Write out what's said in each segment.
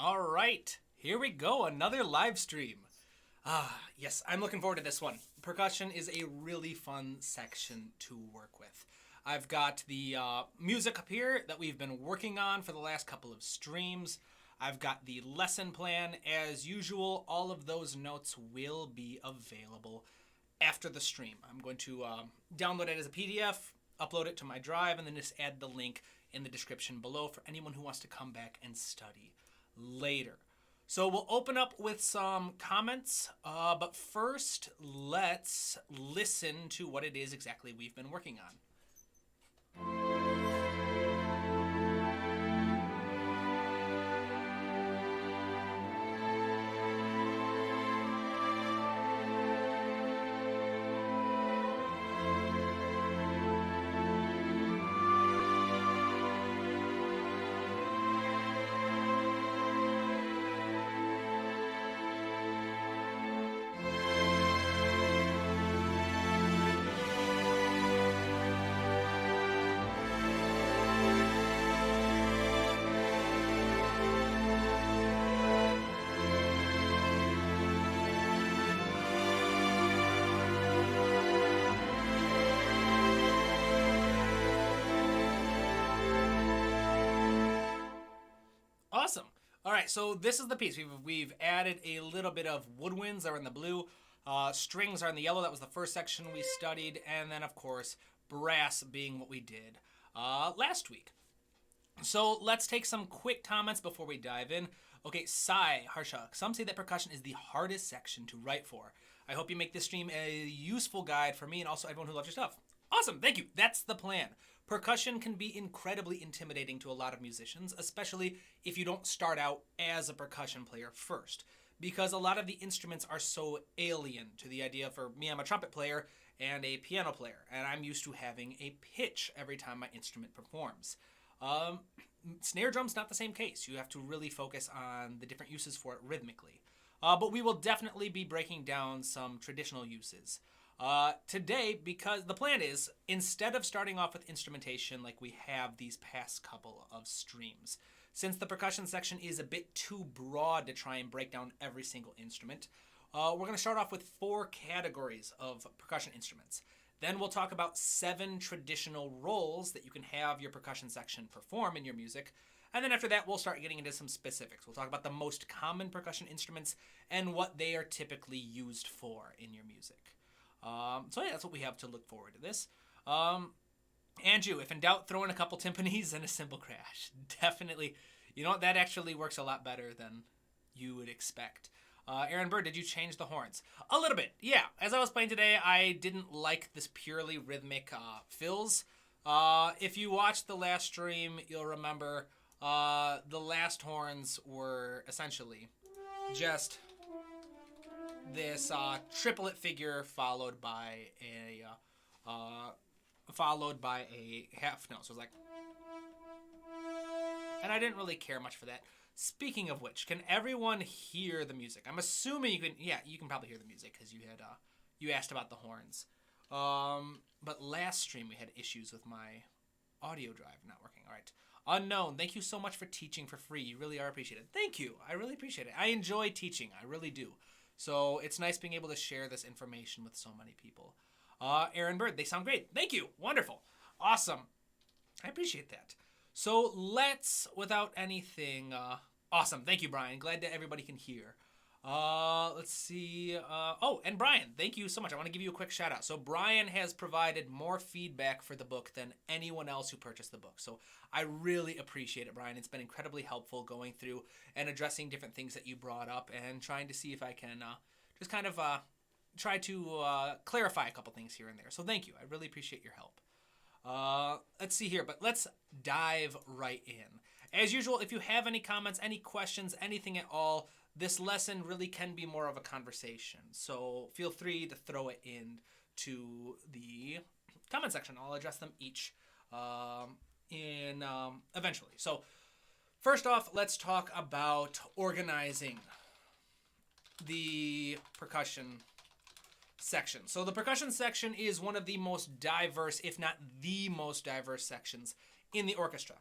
All right, here we go, another live stream. Yes, I'm looking forward to this one. Percussion is a really fun section to work with. I've got the music up here that we've been working on for the last couple of streams. I've got the lesson plan. As usual, all of those notes will be available after the stream. I'm going to download it as a PDF, upload it to my drive, and then just add the link in the description below for anyone who wants to come back and study later. So we'll open up with some comments, but first let's listen to what it is exactly we've been working on. Awesome. All right, so this is the piece. We've added a little bit of woodwinds that are in the blue. Strings are in the yellow. That was the first section we studied. And then, of course, brass being what we did last week. So let's take some quick comments before we dive in. Okay, Sai, Harsha, some say that percussion is the hardest section to write for. I hope you make this stream a useful guide for me and also everyone who loves your stuff. Awesome, thank you. That's the plan. Percussion can be incredibly intimidating to a lot of musicians, especially if you don't start out as a percussion player first, because a lot of the instruments are so alien to the idea. For me, I'm a trumpet player and a piano player, and I'm used to having a pitch every time my instrument performs. Snare drum's not the same case. You have to really focus on the different uses for it rhythmically. But we will definitely be breaking down some traditional uses today, because the plan is, instead of starting off with instrumentation like we have these past couple of streams, since the percussion section is a bit too broad to try and break down every single instrument, we're going to start off with 4 categories of percussion instruments. Then we'll talk about 7 traditional roles that you can have your percussion section perform in your music. And then after that, we'll start getting into some specifics. We'll talk about the most common percussion instruments and what they are typically used for in your music. So yeah, that's what we have to look forward to this. Andrew, if in doubt, throw in a couple timpanis and a cymbal crash. Definitely. You know what? That actually works a lot better than you would expect. Aaron Bird, did you change the horns? A little bit, yeah. As I was playing today, I didn't like this purely rhythmic fills. If you watched the last stream, you'll remember the last horns were essentially just this triplet figure followed by a half note. So it was like, and I didn't really care much for that. Speaking of which, can everyone hear the music? I'm assuming you can. Yeah, you can probably hear the music because you had you asked about the horns. But last stream we had issues with my audio drive not working. All right. Unknown, thank you so much for teaching for free. You really are appreciated. Thank you. I really appreciate it. I enjoy teaching. I really do. So it's nice being able to share this information with so many people. Aaron Bird, they sound great. Thank you. Wonderful. Awesome. I appreciate that. So let's, without anything, awesome. Thank you, Brian. Glad that everybody can hear. Let's see. Oh, and Brian, thank you so much. I want to give you a quick shout out. So Brian has provided more feedback for the book than anyone else who purchased the book. So I really appreciate it, Brian. It's been incredibly helpful going through and addressing different things that you brought up and trying to see if I can just kind of try to clarify a couple things here and there. So thank you. I really appreciate your help. Let's see here, but let's dive right in. As usual, if you have any comments, any questions, anything at all, this lesson really can be more of a conversation. So feel free to throw it in to the comment section. I'll address them each eventually. So first off, let's talk about organizing the percussion section. So the percussion section is one of the most diverse, if not the most diverse sections in the orchestra.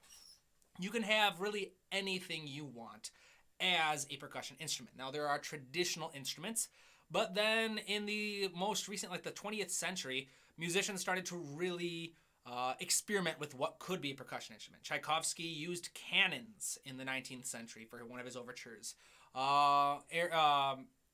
You can have really anything you want as a percussion instrument. Now, there are traditional instruments, but then in the most recent, like the 20th century, musicians started to really experiment with what could be a percussion instrument. Tchaikovsky used cannons in the 19th century for one of his overtures. A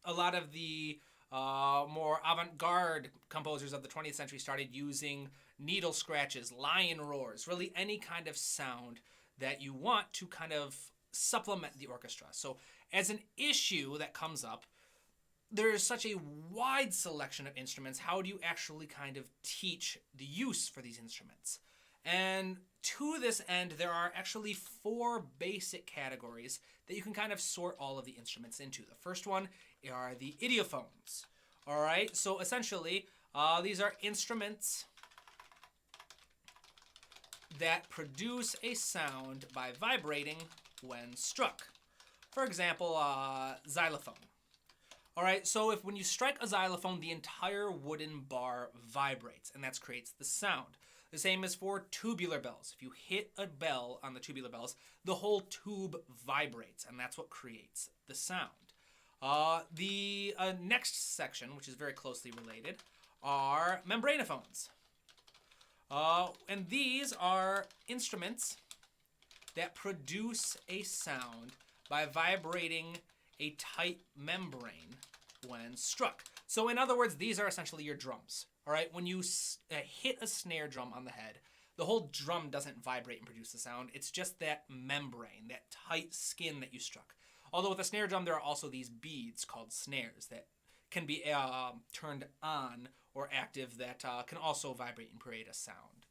lot of the more avant-garde composers of the 20th century started using needle scratches, lion roars, really any kind of sound that you want to kind of supplement the orchestra. So as an issue that comes up, there is such a wide selection of instruments. How do you actually kind of teach the use for these instruments? And to this end, there are actually 4 basic categories that you can kind of sort all of the instruments into. The first one are the Idiophones. All right, so essentially, these are instruments that produce a sound by vibrating when struck. For example, xylophone. All right, so when you strike a xylophone, the entire wooden bar vibrates, and that creates the sound. The same is for tubular bells. If you hit a bell on the tubular bells, the whole tube vibrates, and that's what creates the sound. The next section, which is very closely related, are membranophones. And these are instruments that produce a sound by vibrating a tight membrane when struck. So in other words, these are essentially your drums. All right, when you hit a snare drum on the head, the whole drum doesn't vibrate and produce the sound. It's just that membrane, that tight skin that you struck. Although with a snare drum, there are also these beads called snares that can be turned on or active that can also vibrate and create a sound.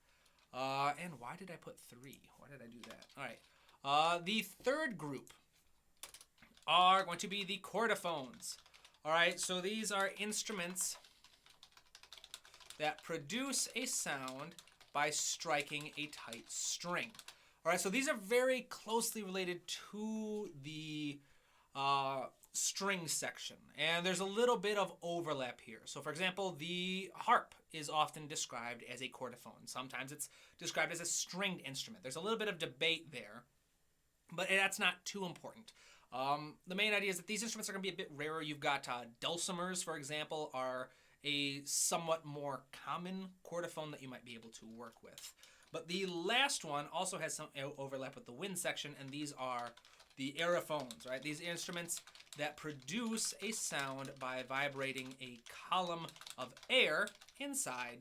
And why did I put 3? Why did I do that? All right. The third group are going to be the chordophones. All right, so these are instruments that produce a sound by striking a tight string. All right, so these are very closely related to the string section, and there's a little bit of overlap here. So for example, the harp is often described as a chordophone. Sometimes it's described as a stringed instrument. There's a little bit of debate there, but that's not too important. The main idea is that these instruments are going to be a bit rarer. You've got dulcimers, for example, are a somewhat more common chordophone that you might be able to work with. But the last one also has some overlap with the wind section, and these are the aerophones, right? These instruments that produce a sound by vibrating a column of air inside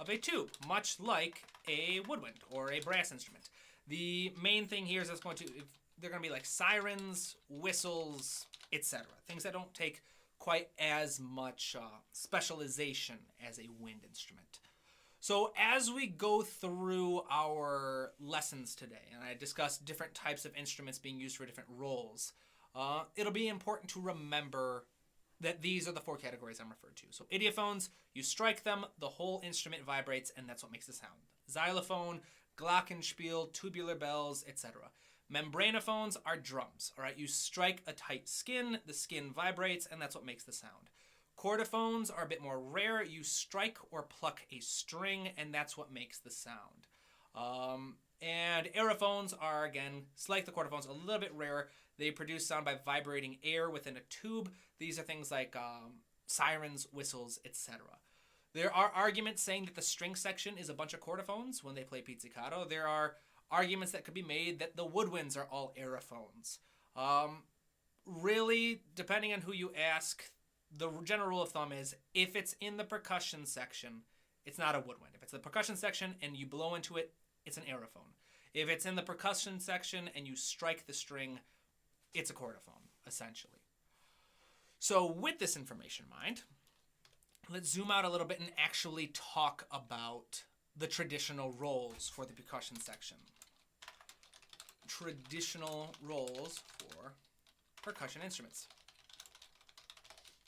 of a tube, much like a woodwind or a brass instrument. The main thing here is they're going to be like sirens, whistles, etc. Things that don't take quite as much specialization as a wind instrument. So as we go through our lessons today, and I discuss different types of instruments being used for different roles, it'll be important to remember that these are the 4 categories I'm referred to. So idiophones, you strike them, the whole instrument vibrates, and that's what makes the sound. Xylophone, glockenspiel, tubular bells, etc. Membranophones are drums. All right, you strike a tight skin, the skin vibrates, and that's what makes the sound. Chordophones are a bit more rare. You strike or pluck a string, and that's what makes the sound. And aerophones are, again, like the chordophones, a little bit rarer. They produce sound by vibrating air within a tube. These are things like sirens, whistles, etc. There are arguments saying that the string section is a bunch of chordophones when they play pizzicato. There are arguments that could be made that the woodwinds are all aerophones. Really, depending on who you ask, the general rule of thumb is if it's in the percussion section, it's not a woodwind. If it's the percussion section and you blow into it, it's an aerophone. If it's in the percussion section and you strike the string, it's a chordophone, essentially. So with this information in mind, let's zoom out a little bit and actually talk about the traditional roles for the percussion section. Traditional roles for percussion instruments.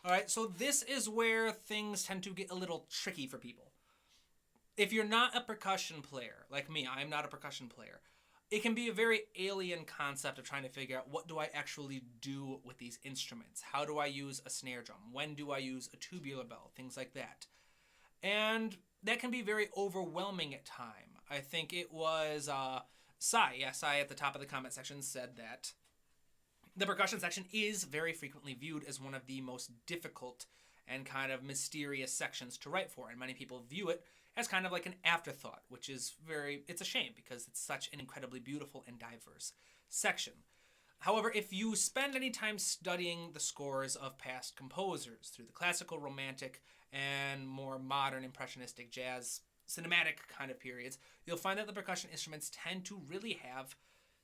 All right, so this is where things tend to get a little tricky for people. If you're not a percussion player, like me, I'm not a percussion player, it can be a very alien concept of trying to figure out what do I actually do with these instruments? How do I use a snare drum? When do I use a tubular bell? Things like that. And that can be very overwhelming at time. I think it was Sai at the top of the comment section said that The percussion section is very frequently viewed as one of the most difficult and kind of mysterious sections to write for, and many people view it as kind of like an afterthought, which is it's a shame because it's such an incredibly beautiful and diverse section. However, if you spend any time studying the scores of past composers through the classical, romantic, and more modern impressionistic jazz cinematic kind of periods, you'll find that the percussion instruments tend to really have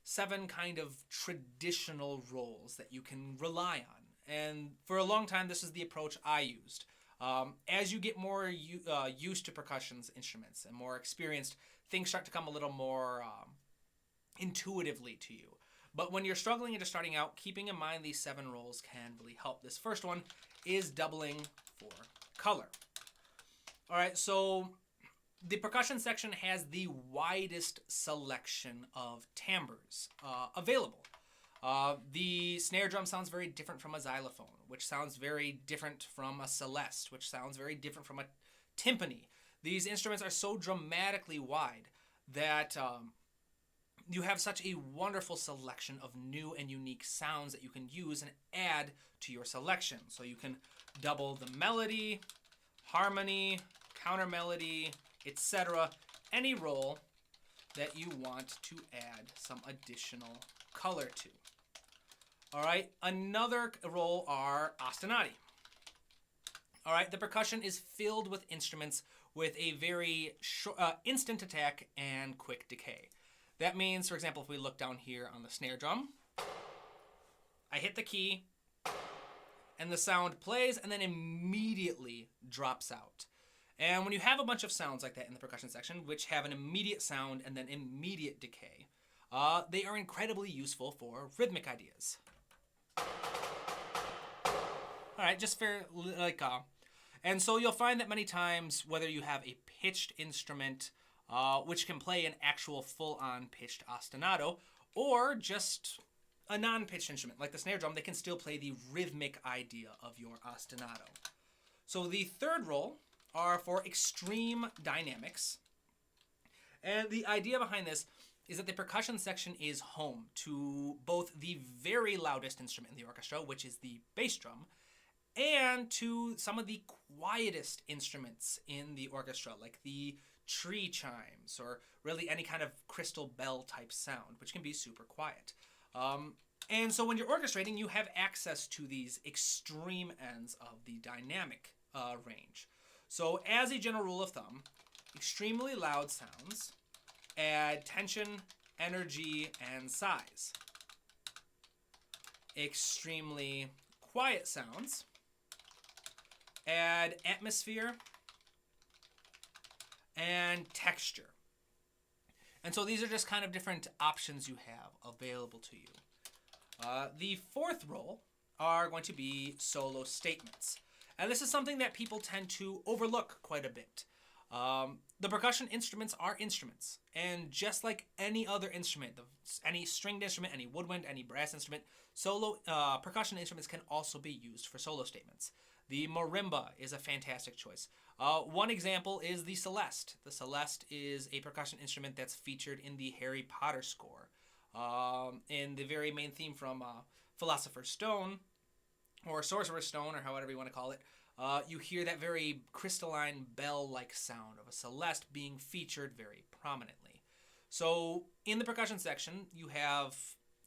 7 kind of traditional roles that you can rely on. And for a long time, this is the approach I used. As you get more used to percussion instruments and more experienced, things start to come a little more intuitively to you. But when you're struggling and just starting out, keeping in mind these 7 roles can really help. This first one is doubling for color. All right, so the percussion section has the widest selection of timbres available. The snare drum sounds very different from a xylophone, which sounds very different from a celeste, which sounds very different from a timpani. These instruments are so dramatically wide that you have such a wonderful selection of new and unique sounds that you can use and add to your selection. So you can double the melody, harmony, counter melody, etc. Any role that you want to add some additional color to. All right, another role are ostinati. All right, the percussion is filled with instruments with a very instant attack and quick decay. That means, for example, if we look down here on the snare drum, I hit the key, and the sound plays and then immediately drops out. And when you have a bunch of sounds like that in the percussion section, which have an immediate sound and then immediate decay, they are incredibly useful for rhythmic ideas. All right, just for and so you'll find that many times, whether you have a pitched instrument, which can play an actual full-on pitched ostinato, or just a non-pitched instrument like the snare drum, they can still play the rhythmic idea of your ostinato. So the third role are for extreme dynamics. And the idea behind this is that the percussion section is home to both the very loudest instrument in the orchestra, which is the bass drum, and to some of the quietest instruments in the orchestra, like the tree chimes, or really any kind of crystal bell type sound, which can be super quiet. And so when you're orchestrating, you have access to these extreme ends of the dynamic range. So as a general rule of thumb, extremely loud sounds add tension, energy, and size. Extremely quiet sounds add atmosphere and texture. And so these are just kind of different options you have available to you. The fourth role are going to be solo statements. And this is something that people tend to overlook quite a bit. The percussion instruments are instruments. And just like any other instrument, any stringed instrument, any woodwind, any brass instrument, percussion instruments can also be used for solo statements. The marimba is a fantastic choice. One example is the celeste. The celeste is a percussion instrument that's featured in the Harry Potter score. In the very main theme from Philosopher's Stone, or Sorcerer's Stone, or however you want to call it, you hear that very crystalline bell-like sound of a celeste being featured very prominently. So in the percussion section, you have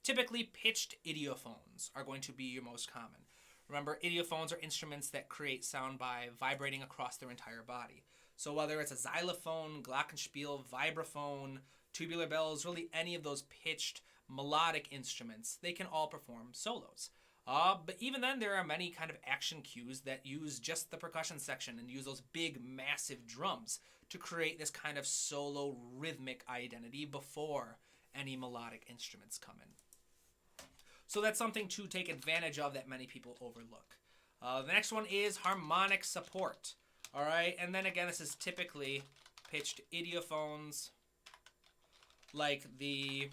typically pitched idiophones are going to be your most common. Remember, idiophones are instruments that create sound by vibrating across their entire body. So whether it's a xylophone, glockenspiel, vibraphone, tubular bells, really any of those pitched melodic instruments, they can all perform solos. But even then, there are many kind of action cues that use just the percussion section and use those big, massive drums to create this kind of solo rhythmic identity before any melodic instruments come in. So that's something to take advantage of that many people overlook. The next one is harmonic support. All right, and then again, this is typically pitched idiophones, like the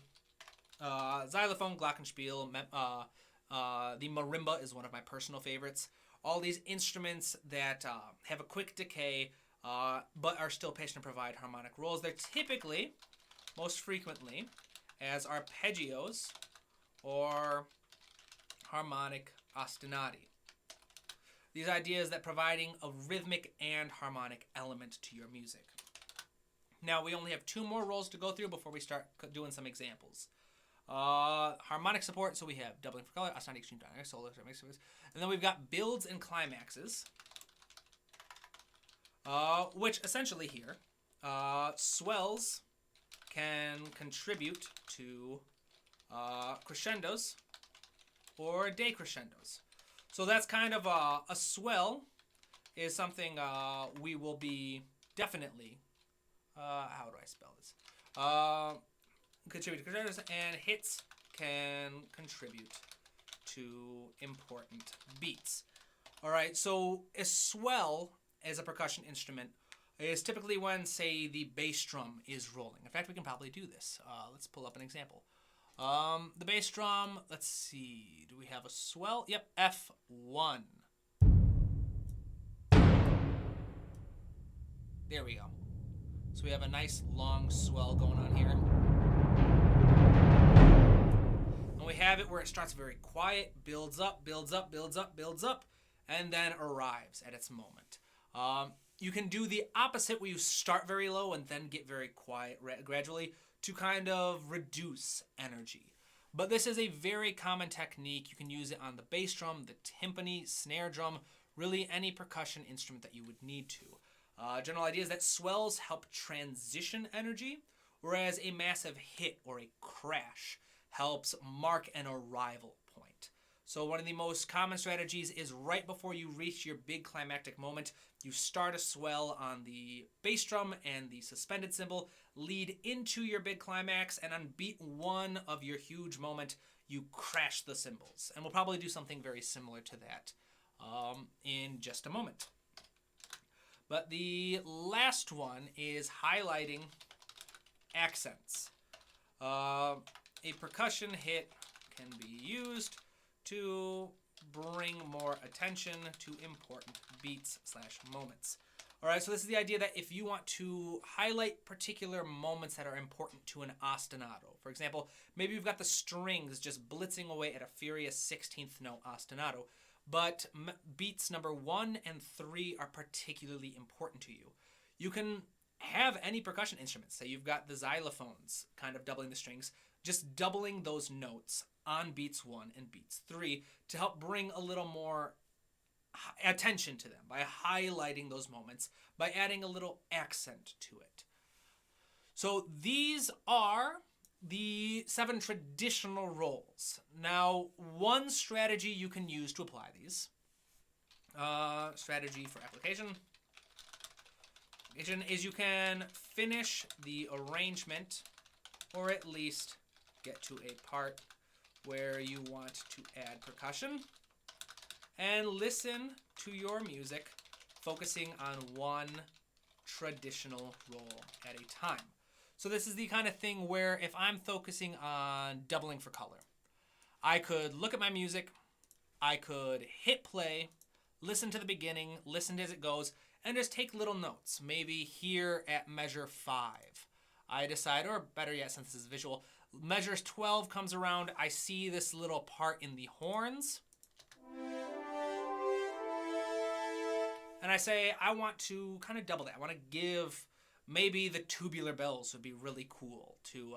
xylophone, glockenspiel, the marimba is one of my personal favorites. All these instruments that have a quick decay, but are still pitched and provide harmonic roles. They're typically, most frequently, as arpeggios or harmonic ostinati. These ideas that providing a rhythmic and harmonic element to your music. Now we only have 2 more rolls to go through before we start doing some examples. Harmonic support, so we have doubling for color, ostinato, extreme dynamic, solo, and then we've got builds and climaxes, which essentially here, swells can contribute to crescendos or decrescendos. So that's kind of a swell is something we will be definitely, how do I spell this? Contribute to crescendos, and hits can contribute to important beats. All right, so a swell as a percussion instrument is typically when, say, the bass drum is rolling. In fact, we can probably do this. Let's pull up an example. The bass drum, let's see, do we have a swell? Yep, F1. There we go. So we have a nice long swell going on here. And we have it where it starts very quiet, builds up, builds up, builds up, builds up, and then arrives at its moment. You can do the opposite where you start very low and then get very quiet gradually to kind of reduce energy. But this is a very common technique. You can use it on the bass drum, the timpani, snare drum, really any percussion instrument that you would need to. General idea is that swells help transition energy, whereas a massive hit or a crash helps mark an arrival point. So one of the most common strategies is right before you reach your big climactic moment, you start a swell on the bass drum and the suspended cymbal, lead into your big climax, and on beat 1 of your huge moment, you crash the cymbals. And we'll probably do something very similar to that in just a moment. But the last one is highlighting accents. A percussion hit can be used to bring more attention to important beats/moments. All right, so this is the idea that if you want to highlight particular moments that are important to an ostinato, for example, maybe you've got the strings just blitzing away at a furious 16th note ostinato, but beats number 1 and 3 are particularly important to you. You can have any percussion instruments. Say you've got the xylophones kind of doubling the strings, just doubling those notes on beats 1 and beats 3 to help bring a little more attention to them by highlighting those moments, by adding a little accent to it. So these are the 7 traditional rolls. Now, one strategy you can use to apply these, strategy for application, is you can finish the arrangement or at least get to a part where you want to add percussion and listen to your music focusing on one traditional roll at a time. So this is the kind of thing where if I'm focusing on doubling for color, I could look at my music, I could hit play, listen to the beginning, listen as it goes, and just take little notes. Maybe here at measure 5, I decide, or better yet, since this is visual, measure 12 comes around, I see this little part in the horns, and I say, I want to kind of double that. I want to give, maybe the Tubular Bells would be really cool to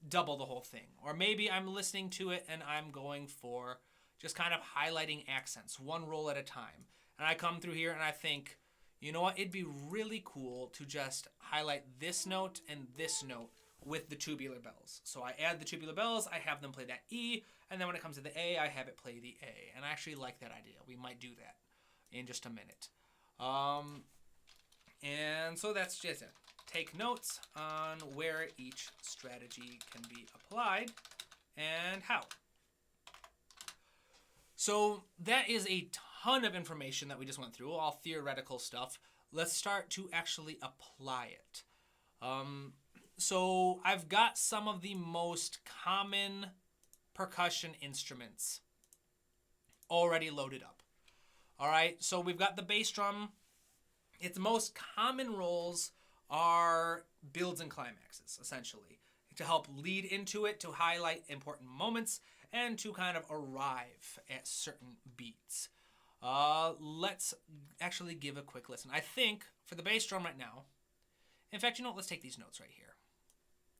double the whole thing. Or maybe I'm listening to it and I'm going for just kind of highlighting accents, one roll at a time. And I come through here and I think, you know what, it'd be really cool to just highlight this note and this note with the Tubular Bells. So I add the Tubular Bells, I have them play that E, and then when it comes to the A, I have it play the A. And I actually like that idea. We might do that in just a minute. And so that's just it. Take notes on where each strategy can be applied and how. So that is a ton of information that we just went through, all theoretical stuff. Let's start to actually apply it. So I've got some of the most common percussion instruments already loaded up. All right, so we've got the bass drum. Its most common rolls are builds and climaxes, essentially. to help lead into it, to highlight important moments, and to kind of arrive at certain beats. Let's actually give a quick listen. I think for the bass drum right now, in fact, you know what? Let's take these notes right here.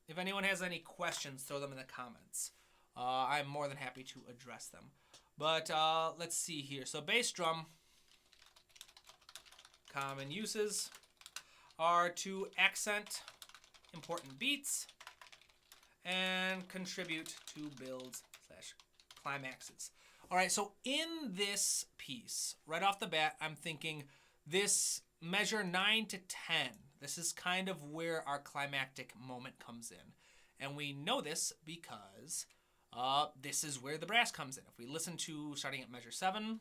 If anyone has any questions, throw them in the comments. I'm more than happy to address them. But let's see here. So bass drum, common uses are to accent important beats and contribute to builds / climaxes. All right, so in this piece, right off the bat, I'm thinking this measure 9 to 10. This is kind of where our climactic moment comes in. And we know this because this is where the brass comes in. If we listen to starting at measure 7,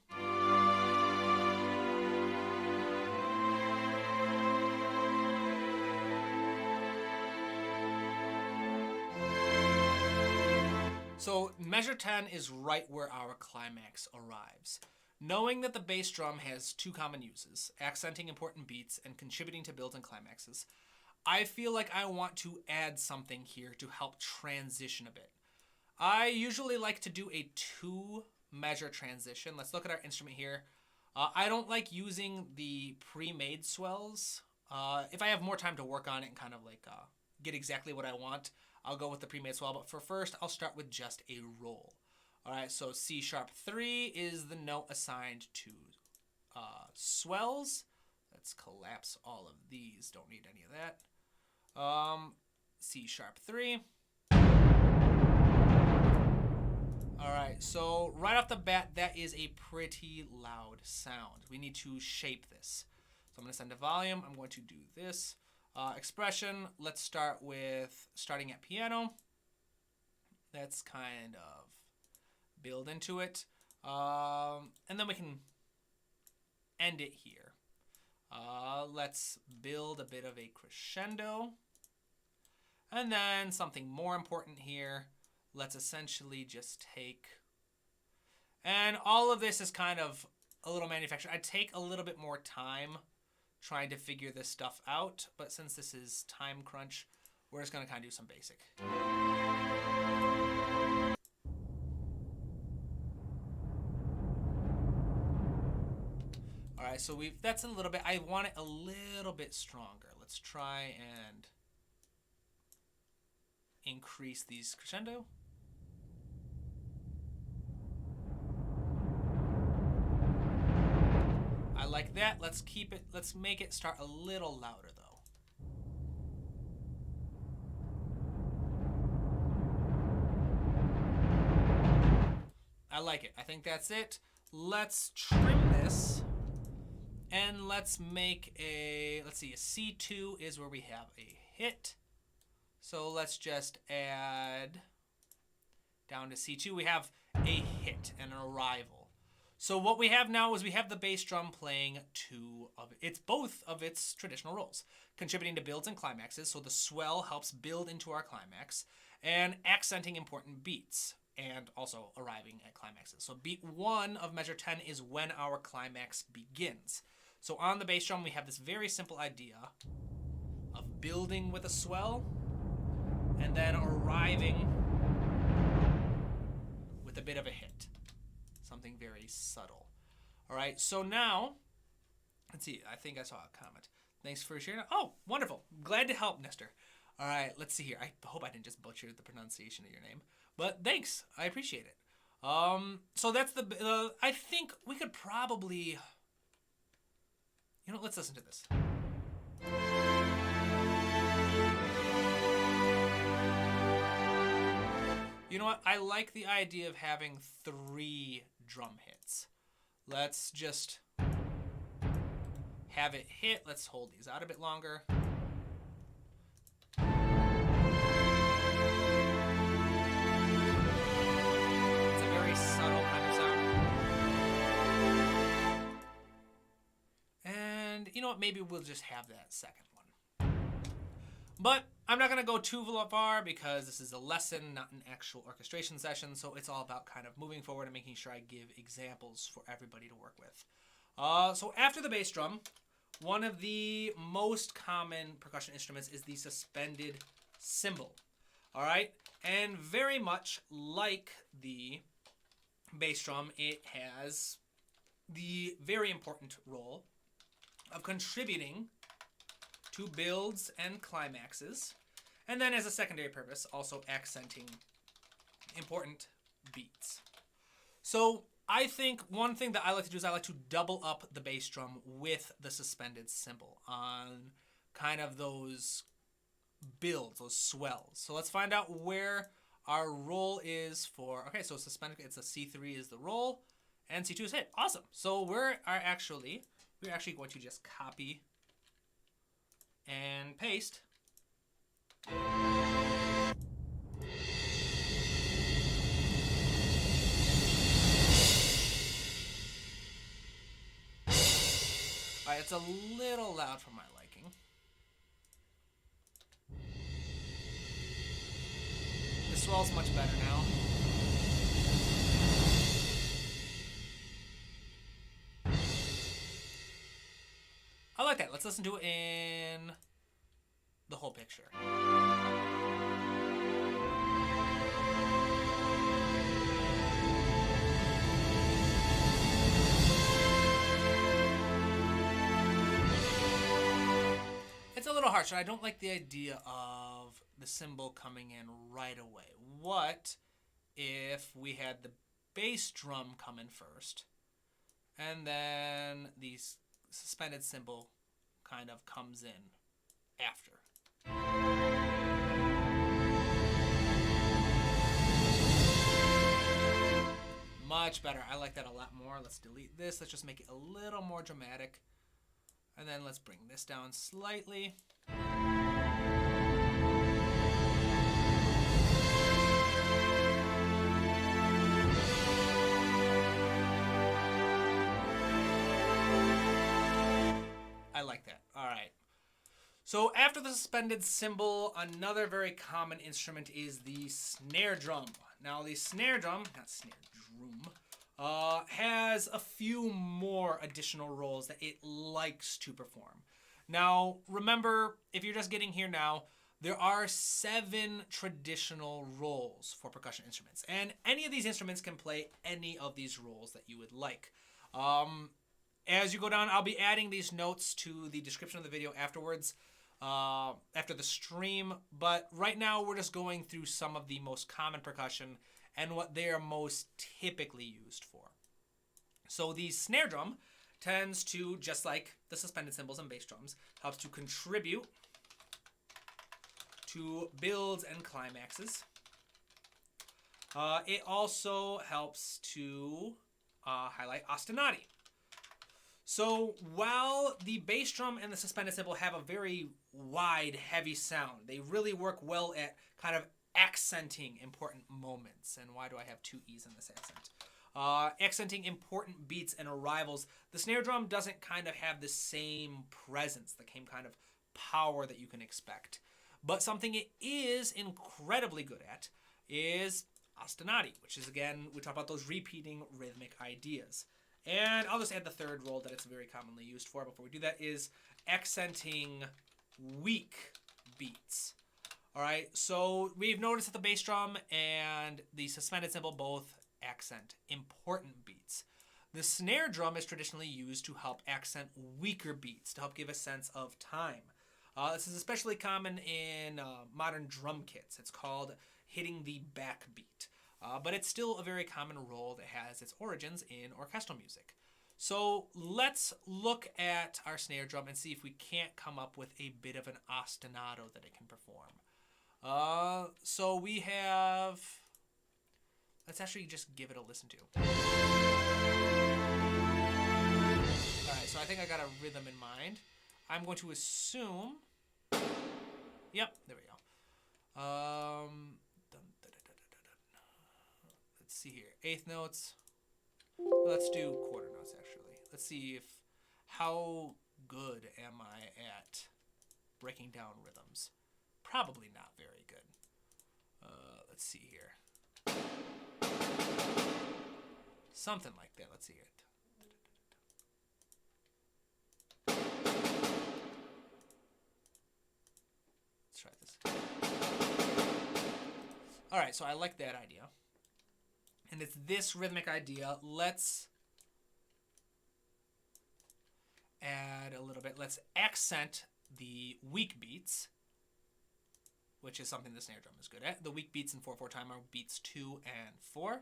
so measure 10 is right where our climax arrives. Knowing that the bass drum has two common uses, accenting important beats and contributing to builds and climaxes, I feel like I want to add something here to help transition a bit. I usually like to do a 2-measure transition. Let's look at our instrument here. I don't like using the pre-made swells. If I have more time to work on it and kind of like get exactly what I want, I'll go with the pre-made swell. But for first, I'll start with just a roll. All right, so C#3 is the note assigned to swells. Let's collapse all of these. Don't need any of that. C#3. All right, so right off the bat, that is a pretty loud sound. We need to shape this. So I'm going to send a volume. I'm going to do this. Expression, let's start with starting at piano. Let's kind of build into it. And then we can end it here. Let's build a bit of a crescendo. And then something more important here. Let's essentially just take, and all of this is kind of a little manufactured. I take a little bit more time trying to figure this stuff out, but since this is time crunch, we're just gonna kind of do some basic. All right, so that's a little bit, I want it a little bit stronger. Let's try and increase these crescendo. I like that. Let's keep it, let's make it start a little louder though. I like it. I think that's it. Let's trim this and let's make a, let's see, a C2 is where we have a hit. So let's just add down to C2. We have a hit and an arrival. So what we have now is we have the bass drum playing both of its traditional roles, contributing to builds and climaxes. So the swell helps build into our climax and accenting important beats and also arriving at climaxes. So beat 1 of measure 10 is when our climax begins. So on the bass drum, we have this very simple idea of building with a swell and then arriving with a bit of a hit. Something very subtle. All right, so now, let's see, I think I saw a comment. Thanks for sharing. Oh, wonderful. Glad to help, Nestor. All right, let's see here. I hope I didn't just butcher the pronunciation of your name, but thanks. I appreciate it. So that's the, I think we could probably, you know, let's listen to this. You know what? I like the idea of having 3 drum hits. Let's just have it hit. Let's hold these out a bit longer. It's a very subtle kind of sound. And you know what? Maybe we'll just have that second one. But I'm not going to go too far because this is a lesson, not an actual orchestration session, so it's all about kind of moving forward and making sure I give examples for everybody to work with. So after the bass drum, one of the most common percussion instruments is the suspended cymbal. All right, and very much like the bass drum, it has the very important role of contributing to builds and climaxes, and then as a secondary purpose, also accenting important beats. So I think one thing that I like to do is I like to double up the bass drum with the suspended cymbal on kind of those builds, those swells. So let's find out where our roll is for, okay, so suspended, it's a C3 is the roll, and C2 is hit. Awesome. So we're actually going to just copy and paste. All right, it's a little loud for my liking. The swell's much better now. I like that. Let's listen to it in the whole picture. It's a little harsh. I don't like the idea of the cymbal coming in right away. What if we had the bass drum come in first, and then the suspended cymbal kind of comes in after? Much better. I like that a lot more. Let's delete this. Let's just make it a little more dramatic. And then let's bring this down slightly. I like that. All right. So after the suspended cymbal, another very common instrument is the snare drum. Now the snare drum, not snare drum, has a few more additional roles that it likes to perform. Now, remember, if you're just getting here now, there are 7 traditional roles for percussion instruments, and any of these instruments can play any of these roles that you would like. As you go down, I'll be adding these notes to the description of the video afterwards, after the stream, but right now we're just going through some of the most common percussion and what they are most typically used for. So the snare drum tends to, just like the suspended cymbals and bass drums, helps to contribute to builds and climaxes. It also helps to highlight ostinati. So while the bass drum and the suspended cymbal have a very wide, heavy sound, they really work well at kind of accenting important moments. And why do I have 2 E's in this accent? Accenting important beats and arrivals. The snare drum doesn't kind of have the same presence, the same kind of power that you can expect. But something it is incredibly good at is ostinati, which is, again, we talk about those repeating rhythmic ideas. And I'll just add the third role that it's very commonly used for before we do that, is accenting weak beats. All right, so we've noticed that the bass drum and the suspended cymbal both accent important beats. The snare drum is traditionally used to help accent weaker beats, to help give a sense of time. This is especially common in modern drum kits. It's called hitting the backbeat. But it's still a very common role that has its origins in orchestral music. So let's look at our snare drum and see if we can't come up with a bit of an ostinato that it can perform. So we have, let's actually just give it a listen to. All right, so I think I got a rhythm in mind. I'm going to assume, yep, there we go. Let's see here, 8th notes. Let's do quarter notes, actually. Let's see if, how good am I at breaking down rhythms? Probably not very good. Let's see here. Something like that, let's see it. Let's try this. All right, so I like that idea. And it's this rhythmic idea. Let's add a little bit. Let's accent the weak beats, which is something the snare drum is good at. The weak beats in 4/4 time are beats 2 and 4.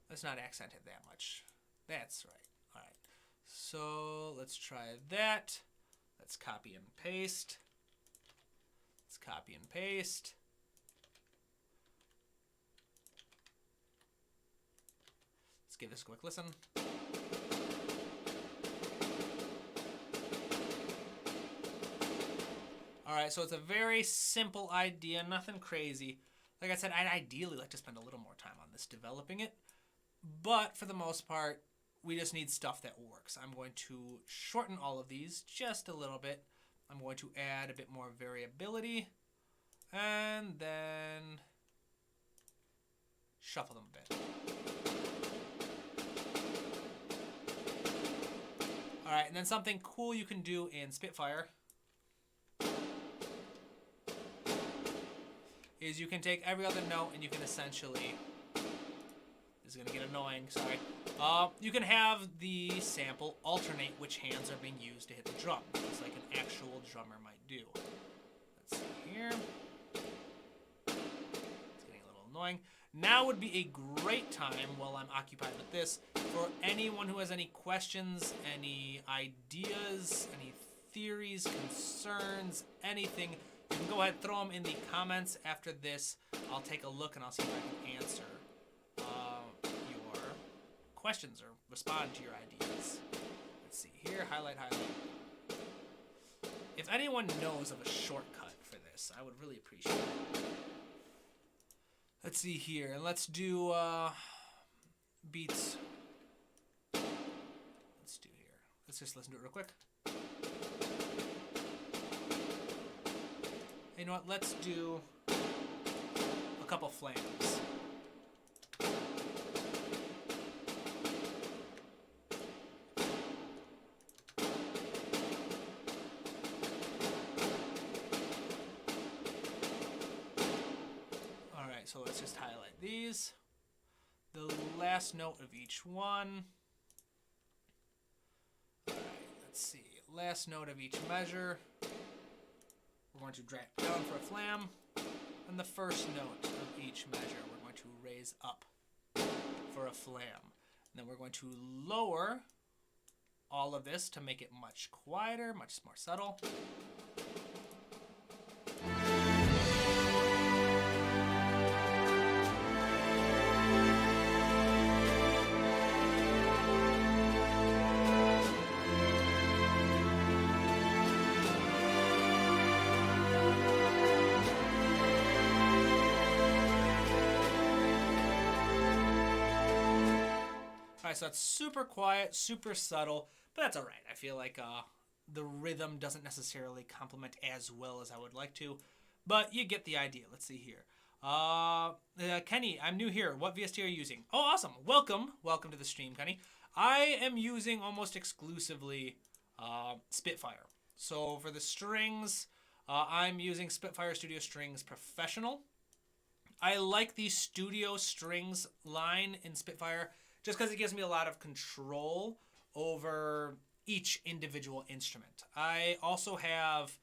Let's not accent it that much. That's right. All right. So let's try that. Let's copy and paste. Let's copy and paste. Let's give this a quick listen. All right, so it's a very simple idea, nothing crazy. Like I said, I'd ideally like to spend a little more time on this, developing it. But for the most part, we just need stuff that works. I'm going to shorten all of these just a little bit. I'm going to add a bit more variability. And then shuffle them a bit. All right, and then something cool you can do in Spitfire is you can take every other note and you can essentially, this is going to get annoying, sorry. You can have the sample alternate which hands are being used to hit the drum, just like an actual drummer might do. Let's see here. It's getting a little annoying. Now would be a great time while I'm occupied with this for anyone who has any questions, any ideas, any theories, concerns, anything. You can go ahead and throw them in the comments after this. I'll take a look and I'll see if I can answer your questions or respond to your ideas. Let's see here, highlight. If anyone knows of a shortcut for this, I would really appreciate it. Let's see here, and let's do beats. Let's do here. Let's just listen to it real quick. You know what? Let's do a couple flams. All right, so let's just highlight these. The last note of each one. All right, let's see. Last note of each measure. We're going to drag down for a flam, and the first note of each measure we're going to raise up for a flam. And then we're going to lower all of this to make it much quieter, much more subtle. So it's super quiet, super subtle, but that's all right. I feel like the rhythm doesn't necessarily complement as well as I would like to, but you get the idea. Let's see here. Kenny, I'm new here. What VST are you using? Oh, awesome. Welcome to the stream, Kenny. I am using almost exclusively Spitfire. So for the strings, I'm using Spitfire Studio Strings Professional. I like the Studio Strings line in Spitfire just because it gives me a lot of control over each individual instrument. I also have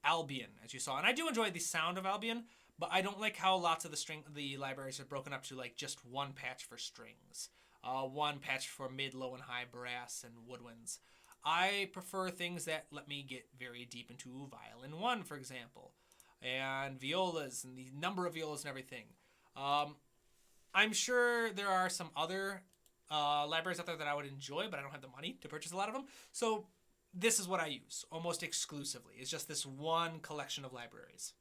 Albion, as you saw, and I do enjoy the sound of Albion, but I don't like how lots of the libraries are broken up to like just one patch for strings, one patch for mid, low, and high brass and woodwinds. I prefer things that let me get very deep into violin 1, for example, and violas and the number of violas and everything. I'm sure there are some other libraries out there that I would enjoy, but I don't have the money to purchase a lot of them. So this is what I use almost exclusively. It's just this one collection of libraries.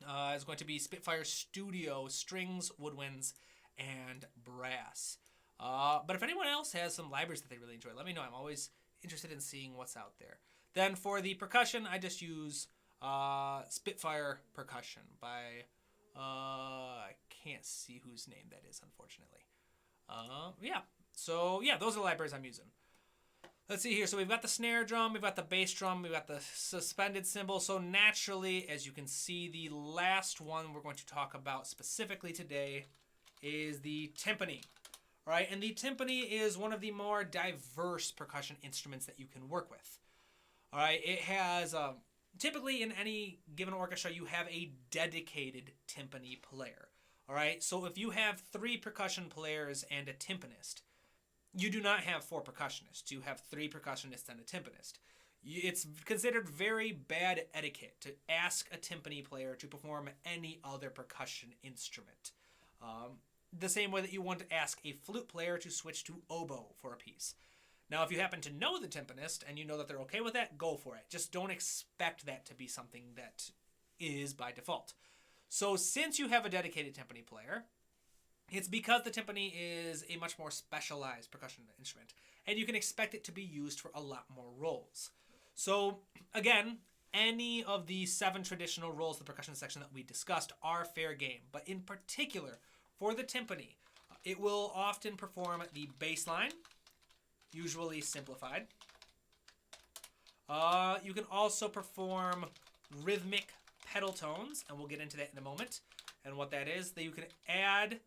It's going to be Spitfire Studio, strings, woodwinds, and brass. But if anyone else has some libraries that they really enjoy, let me know. I'm always interested in seeing what's out there. Then for the percussion, I just use Spitfire Percussion by, I can't see whose name that is, unfortunately. Yeah. So, yeah, those are the libraries I'm using. Let's see here. So we've got the snare drum, we've got the bass drum, we've got the suspended cymbal. So naturally, as you can see, the last one we're going to talk about specifically today is the timpani. All right, and the timpani is one of the more diverse percussion instruments that you can work with. All right, it has, typically in any given orchestra, you have a dedicated timpani player. All right, so if you have 3 percussion players and a timpanist, you do not have 4 percussionists. You have 3 percussionists and a timpanist. It's considered very bad etiquette to ask a timpani player to perform any other percussion instrument. The same way that you want to ask a flute player to switch to oboe for a piece. Now, if you happen to know the timpanist and you know that they're okay with that, go for it. Just don't expect that to be something that is by default. So since you have a dedicated timpani player, it's because the timpani is a much more specialized percussion instrument, and you can expect it to be used for a lot more roles. So again, any of the 7 traditional roles of the percussion section that we discussed are fair game, but in particular, for the timpani, it will often perform the bass line, usually simplified. You can also perform rhythmic pedal tones, and we'll get into that in a moment, and what that is. That you can add,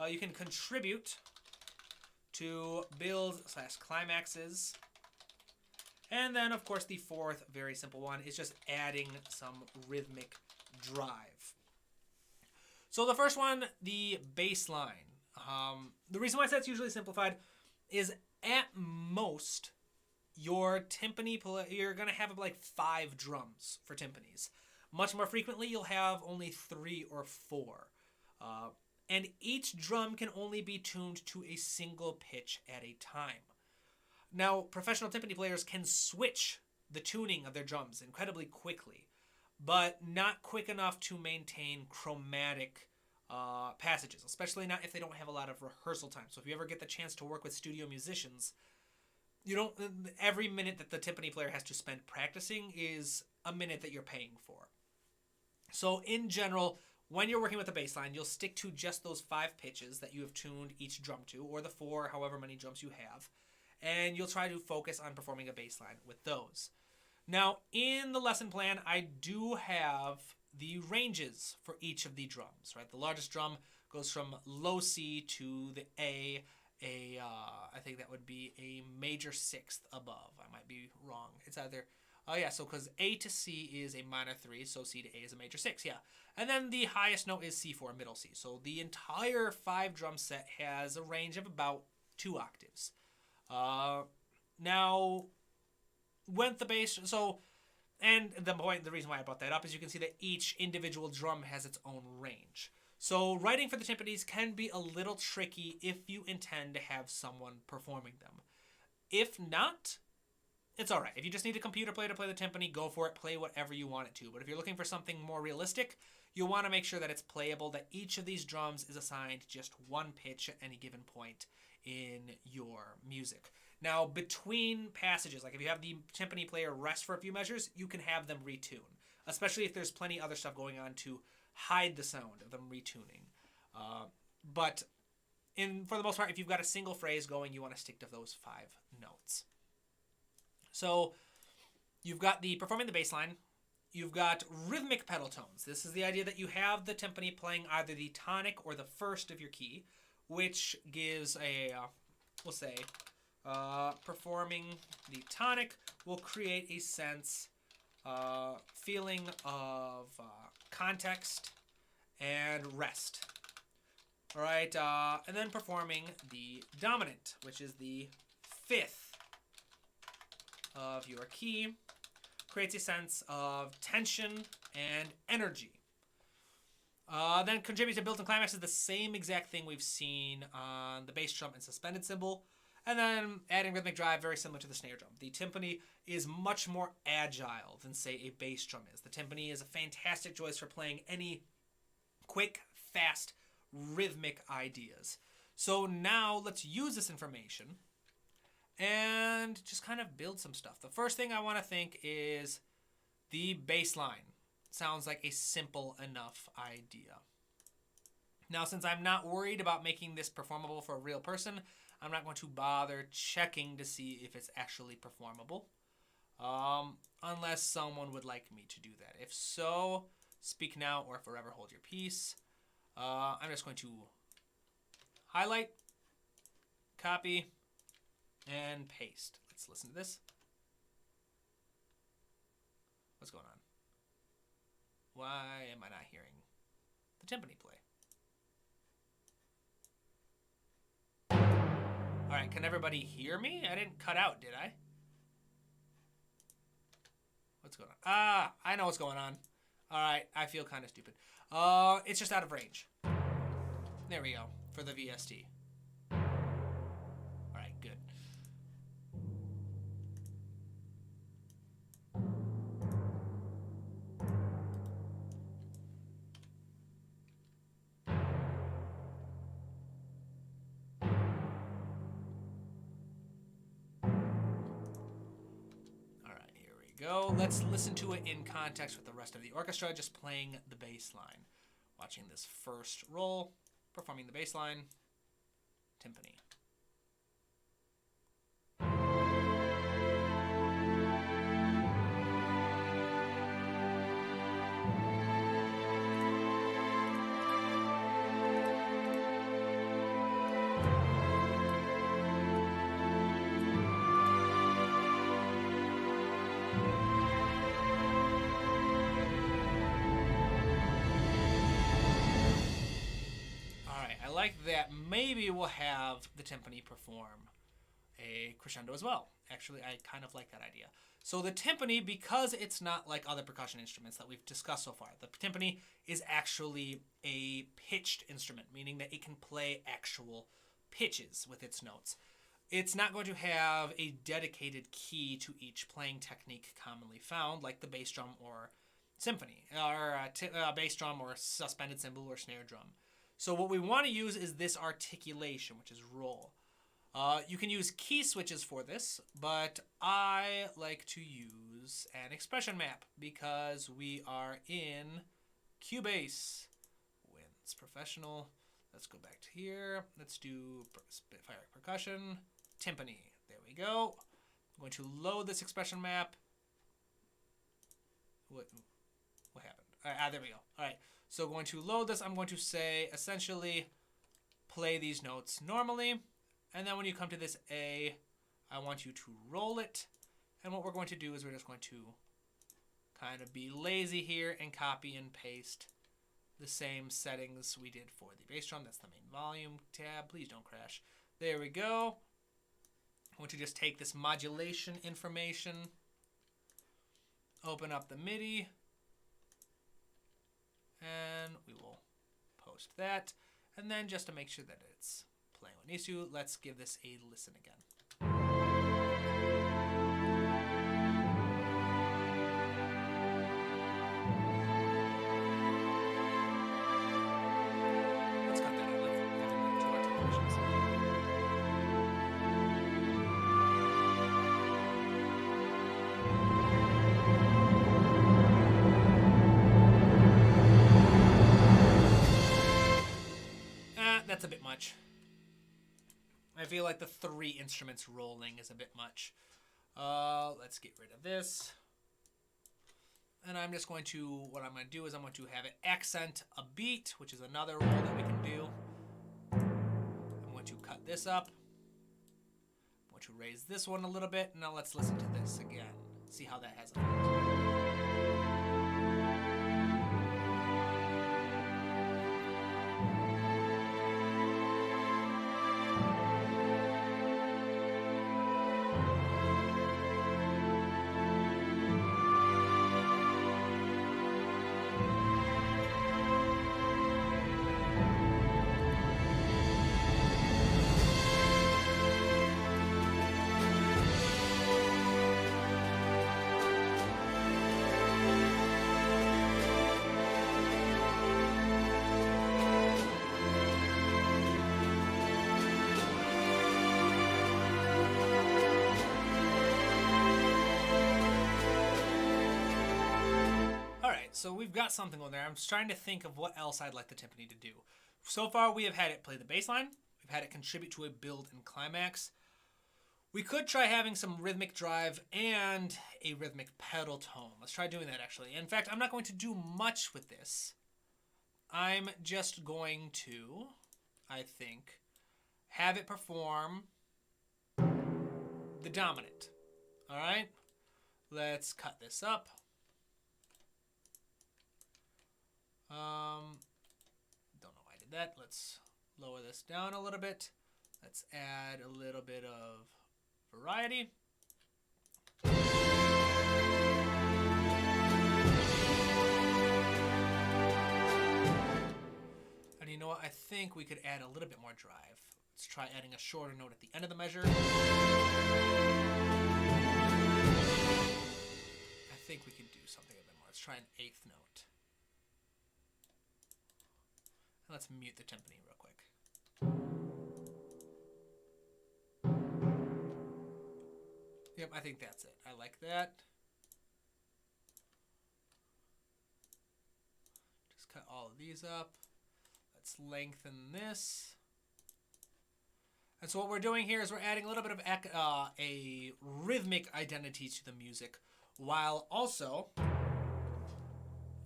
you can contribute to builds/climaxes. And then, of course, the 4th very simple one is just adding some rhythmic drive. So the first one, the bass line. The reason why I said it's usually simplified is at most, your timpani, you're going to have like 5 drums for timpanis. Much more frequently, you'll have only 3 or 4. And each drum can only be tuned to a single pitch at a time. Now, professional timpani players can switch the tuning of their drums incredibly quickly, but not quick enough to maintain chromatic passages, especially not if they don't have a lot of rehearsal time. So if you ever get the chance to work with studio musicians, every minute that the timpani player has to spend practicing is a minute that you're paying for. So in general, when you're working with a bass line, you'll stick to just those 5 pitches that you have tuned each drum to, or the 4, however many drums you have, and you'll try to focus on performing a bass line with those. Now, in the lesson plan, I do have the ranges for each of the drums, right? The largest drum goes from low C to the A, I think that would be a major 6th above. I might be wrong. It's either, so because A to C is a minor 3, so C to A is a major 6, yeah. And then the highest note is C4, middle C. So the entire 5 drum set has a range of about 2 octaves. Now, with the bass, and the reason why I brought that up is you can see that each individual drum has its own range. So writing for the timpanis can be a little tricky if you intend to have someone performing them. If not, it's all right. If you just need a computer player to play the timpani, go for it. Play whatever you want it to. But if you're looking for something more realistic, you'll want to make sure that it's playable, that each of these drums is assigned just 1 pitch at any given point in your music. Now, between passages, like if you have the timpani player rest for a few measures, you can have them retune, especially if there's plenty other stuff going on to hide the sound of them retuning. But for the most part, if you've got a single phrase going, you want to stick to those 5 notes. So you've got performing the bass line. You've got rhythmic pedal tones. This is the idea that you have the timpani playing either the tonic or the first of your key, which gives we'll say, performing the tonic will create a sense, feeling of context and rest. All right, and then performing the dominant, which is the 5th of your key, creates a sense of tension and energy. Then contributes to built-in climax is the same exact thing we've seen on the bass drum and suspended cymbal. And then adding rhythmic drive, very similar to the snare drum. The timpani is much more agile than, say, a bass drum is. The timpani is a fantastic choice for playing any quick, fast, rhythmic ideas. So now let's use this information and just kind of build some stuff. The first thing I want to think is the bass line. Sounds like a simple enough idea. Now, since I'm not worried about making this performable for a real person, I'm not going to bother checking to see if it's actually performable, unless someone would like me to do that. If so, speak now or forever hold your peace. I'm just going to highlight, copy, and paste. Let's listen to this. What's going on? Why am I not hearing the timpani play? All right, can everybody hear me? I didn't cut out, did I? What's going on? Ah, I know what's going on. All right, I feel kind of stupid. It's just out of range. There we go, for the VST. All right, good. Go. Let's listen to it in context with the rest of the orchestra, just playing the bass line. Watching this first roll, performing the bass line, timpani. Like that, maybe we'll have the timpani perform a crescendo as well. Actually, I kind of like that idea. So the timpani, because it's not like other percussion instruments that we've discussed so far, the timpani is actually a pitched instrument, meaning that it can play actual pitches with its notes. It's not going to have a dedicated key to each playing technique commonly found, like the bass drum or symphony, or bass drum or suspended cymbal or snare drum. So what we want to use is this articulation, which is roll. You can use key switches for this, but I like to use an expression map because we are in Cubase. Wins Professional. Let's go back to here. Let's do Spitfire Percussion. Timpani. There we go. I'm going to load this expression map. What happened? There we go. All right. So going to load this, I'm going to say, essentially, play these notes normally. And then when you come to this A, I want you to roll it. And what we're going to do is we're just going to kind of be lazy here and copy and paste the same settings we did for the bass drum. That's the main volume tab. Please don't crash. There we go. I want to just take this modulation information, open up the MIDI, and we will post that. And then just to make sure that it's playing what it needs to, let's give this a listen again. Let's cut that out like having two articulations. That's a bit much. I feel like the three instruments rolling is a bit much. Let's get rid of this. And I'm just going to, what I'm going to do is I'm going to have it accent a beat, which is another roll that we can do. I'm going to cut this up. I'm going to raise this one a little bit. Now let's listen to this again. See how that has effect. So we've got something on there. I'm just trying to think of what else I'd like the timpani to do. So far, we have had it play the bass line, We've had it contribute to a build and climax. We could try having some rhythmic drive and a rhythmic pedal tone. Let's try doing that, actually. In fact, I'm not going to do much with this. I'm just going to, I think, have it perform the dominant. All right? Let's cut this up. Don't know why I did that. Let's lower this down a little bit. Let's add a little bit of variety. And you know what? I think we could add a little bit more drive. Let's try adding a shorter note at the end of the measure. I think we can do something a bit more. Let's try an eighth note. And let's mute the timpani real quick. Yep, I think that's it. I like that. Just cut all of these up. Let's lengthen this. And so what we're doing here is we're adding a little bit of a rhythmic identity to the music, while also... no,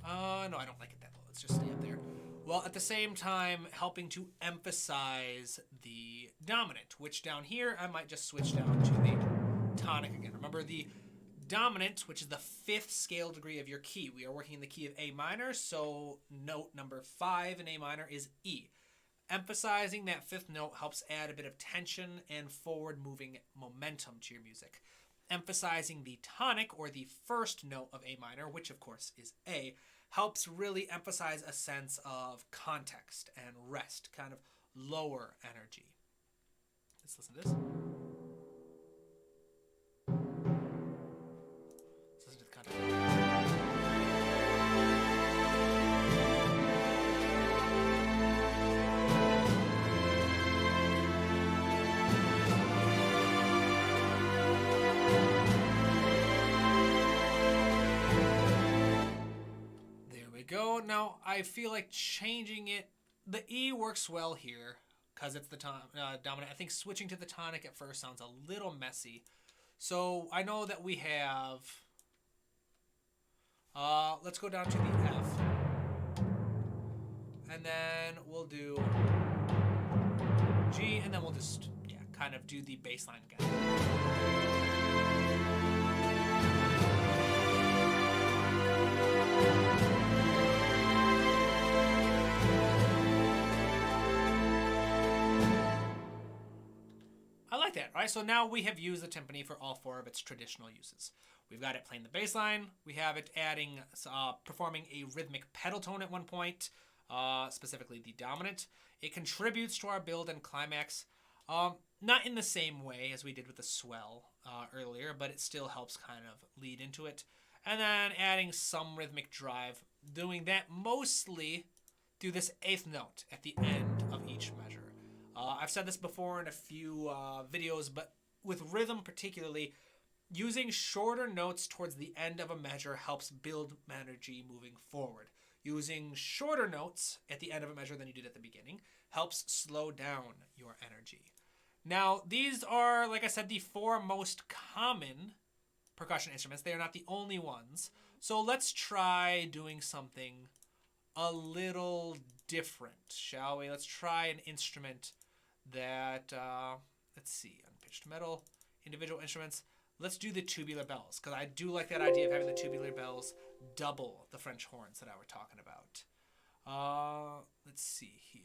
I don't like it that low. Let's just stay up there. While at the same time helping to emphasize the dominant, which down here I might just switch down to the tonic again. Remember, the dominant, which is the 5th scale degree of your key. We are working in the key of A minor, so note number 5 in A minor is E. Emphasizing that 5th note helps add a bit of tension and forward-moving momentum to your music. Emphasizing the tonic, or the 1st note of A minor, which of course is A, helps really emphasize a sense of context and rest, kind of lower energy. Let's listen to this. Let's listen to the context. Go. Now, I feel like changing it. The E works well here because it's the dominant. I think switching to the tonic at first sounds a little messy. So I know that we have... let's go down to the F. And then we'll do G, and then we'll just, kind of do the bass line again. I like that, right? So now we have used the timpani for all 4 of its traditional uses. We've got it playing the bass line. We have it adding, performing a rhythmic pedal tone at one point, specifically the dominant. It contributes to our build and climax, not in the same way as we did with the swell earlier, but it still helps kind of lead into it. And then adding some rhythmic drive, doing that mostly through this 8th note at the end of each measure. I've said this before in a few videos, but with rhythm particularly, using shorter notes towards the end of a measure helps build energy moving forward. Using shorter notes at the end of a measure than you did at the beginning helps slow down your energy. Now, these are, like I said, the 4 most common percussion instruments. They are not the only ones. So let's try doing something a little different, shall we? Let's try an instrument that, let's see, unpitched metal, individual instruments. Let's do the tubular bells, because I do like that idea of having the tubular bells double the French horns that I were talking about. Let's see here.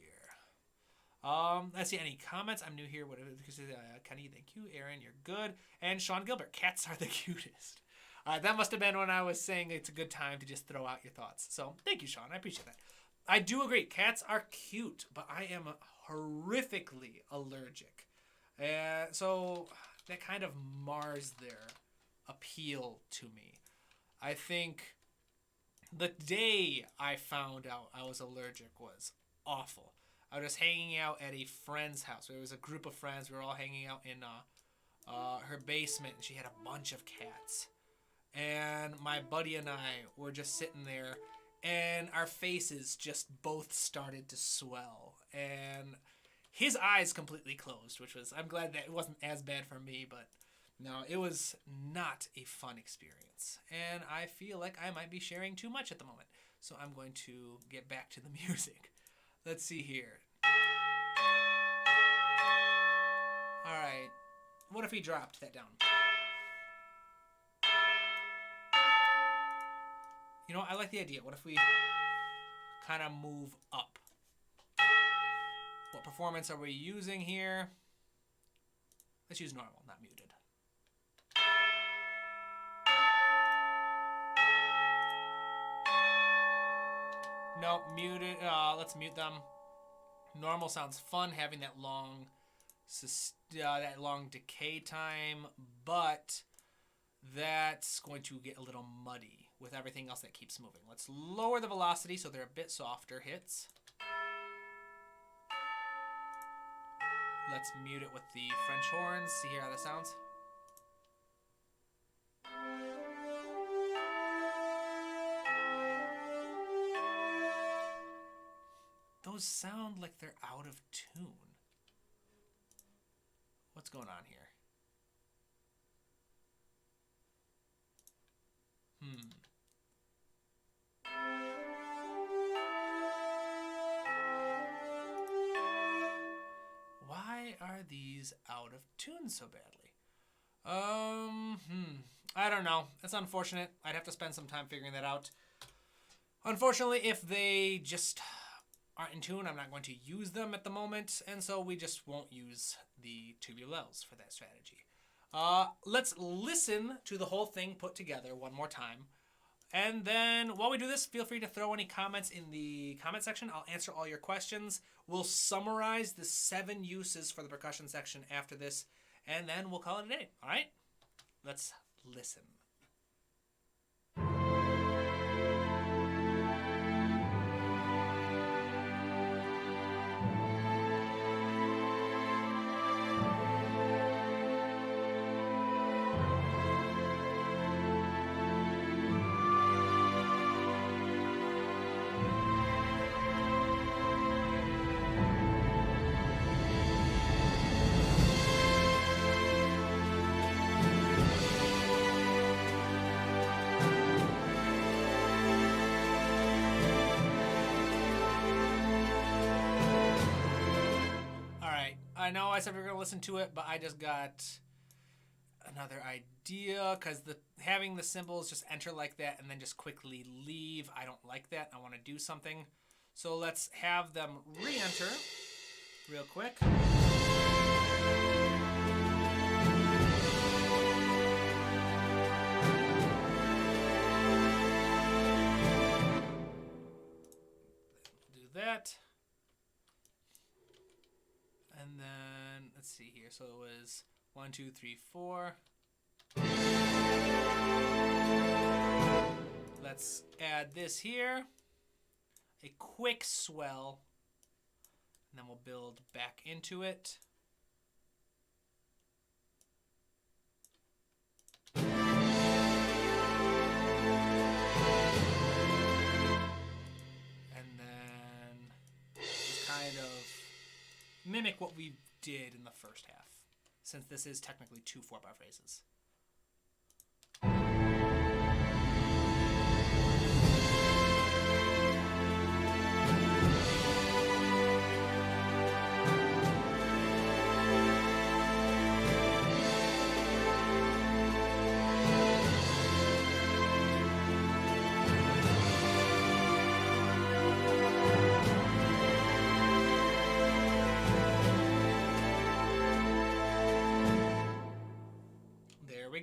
Let's see, any comments? I'm new here. What Kenny, thank you. Aaron, you're good. And Sean Gilbert, cats are the cutest. That must have been when I was saying it's a good time to just throw out your thoughts. So thank you, Sean. I appreciate that. I do agree. Cats are cute, but I am horrifically allergic. So that kind of mars their appeal to me. I think the day I found out I was allergic was awful. I was hanging out at a friend's house. There was a group of friends. We were all hanging out in her basement, and she had a bunch of cats. And my buddy and I were just sitting there, and our faces just both started to swell. And his eyes completely closed, which was, I'm glad that it wasn't as bad for me, but no, it was not a fun experience. And I feel like I might be sharing too much at the moment. So I'm going to get back to the music. Let's see here. All right. What if we dropped that down? You know, I like the idea. What if we kind of move up? What performance are we using here? Let's use normal, not muted. No, muted. Let's mute them. Normal sounds fun, having that long decay time, but that's going to get a little muddy with everything else that keeps moving. Let's lower the velocity so they're a bit softer hits. Let's mute it with the French horns. See here how that sounds? Those sound like they're out of tune. What's going on here? Why are these out of tune so badly? I don't know. It's unfortunate. I'd have to spend some time figuring that out. Unfortunately, if they just aren't in tune, I'm not going to use them at the moment, and so we just won't use the Tubular Bells for that strategy. Let's listen to the whole thing put together one more time. And then while we do this, feel free to throw any comments in the comment section. I'll answer all your questions. We'll summarize the 7 uses for the percussion section after this, and then we'll call it a day. All right? Let's listen. I know I said we were going to listen to it, but I just got another idea, because having the cymbals just enter like that and then just quickly leave, I don't like that. I want to do something. So let's have them re-enter real quick. Do that. And then, let's see here. So it was 1, 2, 3, 4. Let's add this here. A quick swell. And then we'll build back into it. And then just kind of mimic what we did in the first half, since this is technically 2 4-bar phrases.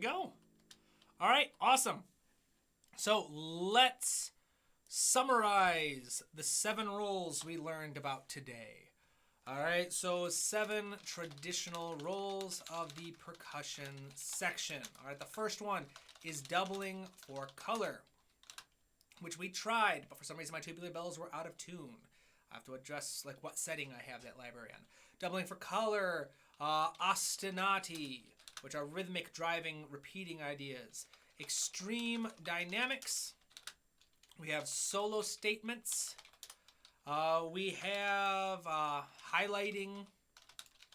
Go. All right, awesome. So let's summarize the 7 roles we learned about today. All right, so 7 traditional roles of the percussion section. All right, the first one is doubling for color, which we tried, but for some reason my tubular bells were out of tune. I have to adjust like what setting I have that library on. Doubling for color, ostinati, which are rhythmic, driving, repeating ideas. Extreme dynamics. We have solo statements. We have highlighting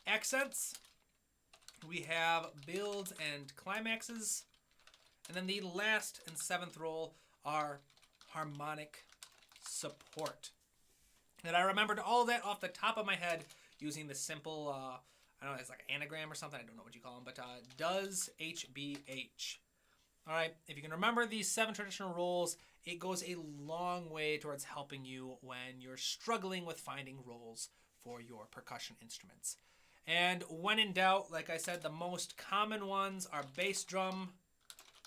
accents. We have builds and climaxes. And then the last and seventh roll are harmonic support. And I remembered all that off the top of my head using the simple, I don't know, it's like an anagram or something. I don't know what you call them, but does HBH. All right, if you can remember these 7 traditional rolls, it goes a long way towards helping you when you're struggling with finding rolls for your percussion instruments. And when in doubt, like I said, the most common ones are bass drum,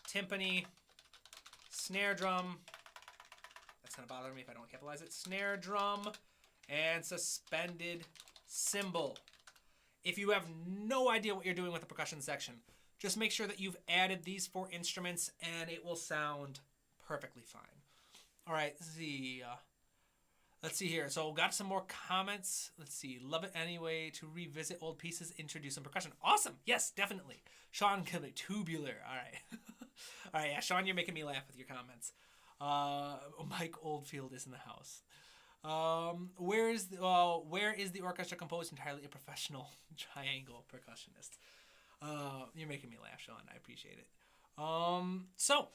timpani, snare drum. That's going to bother me if I don't capitalize it. Snare drum and suspended cymbal. If you have no idea what you're doing with the percussion section, just make sure that you've added these 4 instruments and it will sound perfectly fine. All right, let's see here. So got some more comments. Let's see. Love it anyway to revisit old pieces, introduce some percussion. Awesome. Yes, definitely. Sean Kilby, tubular. All right. All right, yeah, Sean, you're making me laugh with your comments. Mike Oldfield is in the house. Where is the orchestra composed entirely of professional triangle percussionists? You're making me laugh, Sean. I appreciate it. So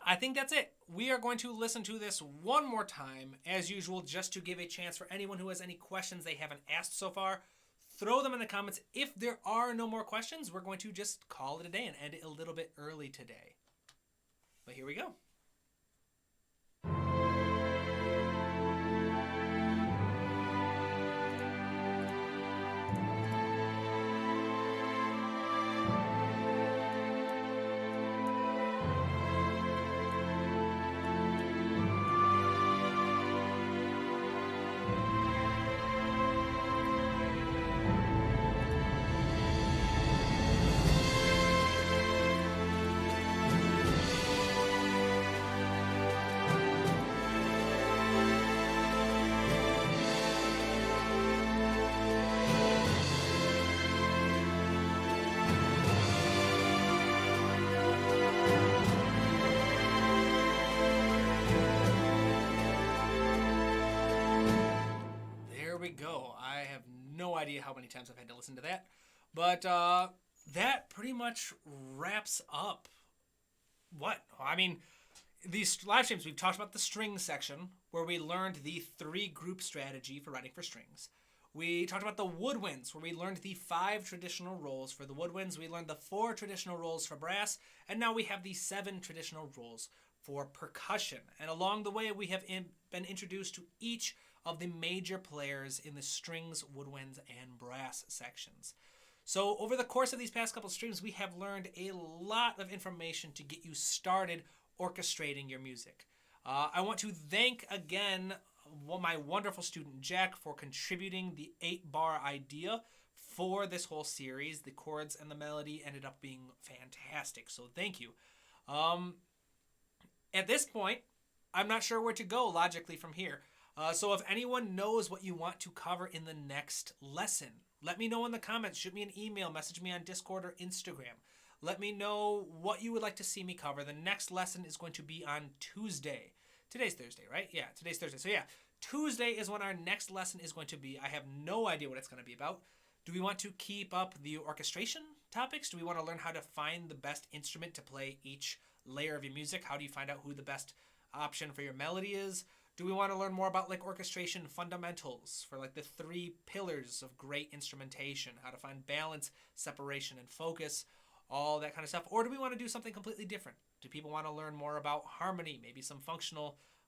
I think that's it. We are going to listen to this one more time, as usual, just to give a chance for anyone who has any questions they haven't asked so far. Throw them in the comments. If there are no more questions, we're going to just call it a day and end it a little bit early today. But here we go. We go. I have no idea how many times I've had to listen to that, but that pretty much wraps up these live streams. We've talked about the string section where we learned the 3-group strategy for writing for strings. We talked about the woodwinds where we learned the 5 traditional rolls for the woodwinds. We learned the 4 traditional rolls for brass, and now we have the 7 traditional rolls for percussion. And along the way, we have been introduced to each of the major players in the strings, woodwinds, and brass sections. So over the course of these past couple streams, we have learned a lot of information to get you started orchestrating your music. I want to thank again my wonderful student Jack for contributing the 8-bar idea for this whole series. The chords and the melody ended up being fantastic, so thank you. At this point, I'm not sure where to go logically from here. So if anyone knows what you want to cover in the next lesson, let me know in the comments. Shoot me an email, message me on Discord or Instagram. Let me know what you would like to see me cover. The next lesson is going to be on Tuesday. Today's Thursday, right? Yeah, today's Thursday. So yeah, Tuesday is when our next lesson is going to be. I have no idea what it's going to be about. Do we want to keep up the orchestration topics? Do we want to learn how to find the best instrument to play each layer of your music? How do you find out who the best option for your melody is? Do we want to learn more about like orchestration fundamentals for like the 3 pillars of great instrumentation, how to find balance, separation, and focus, all that kind of stuff? Or do we want to do something completely different? Do people want to learn more about harmony, maybe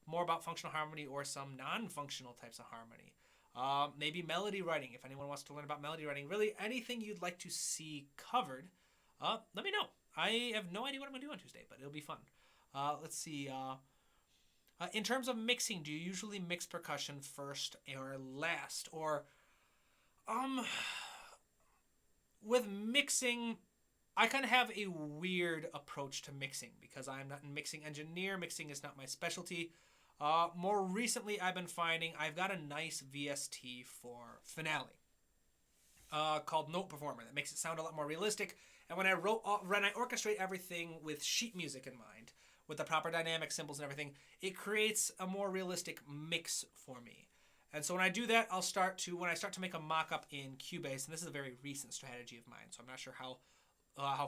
more about functional harmony or some non-functional types of harmony? Maybe melody writing, if anyone wants to learn about melody writing. Really, anything you'd like to see covered, let me know. I have no idea what I'm going to do on Tuesday, but it'll be fun. Let's see. In terms of mixing, do you usually mix percussion first or last? Or, with mixing, I kind of have a weird approach to mixing because I'm not a mixing engineer. Mixing is not my specialty. More recently, I've been finding I've got a nice VST for Finale called Note Performer that makes it sound a lot more realistic. And when I orchestrate everything with sheet music in mind, with the proper dynamic symbols and everything, it creates a more realistic mix for me. And so when I do that, when I start to make a mock-up in Cubase, and this is a very recent strategy of mine, so I'm not sure how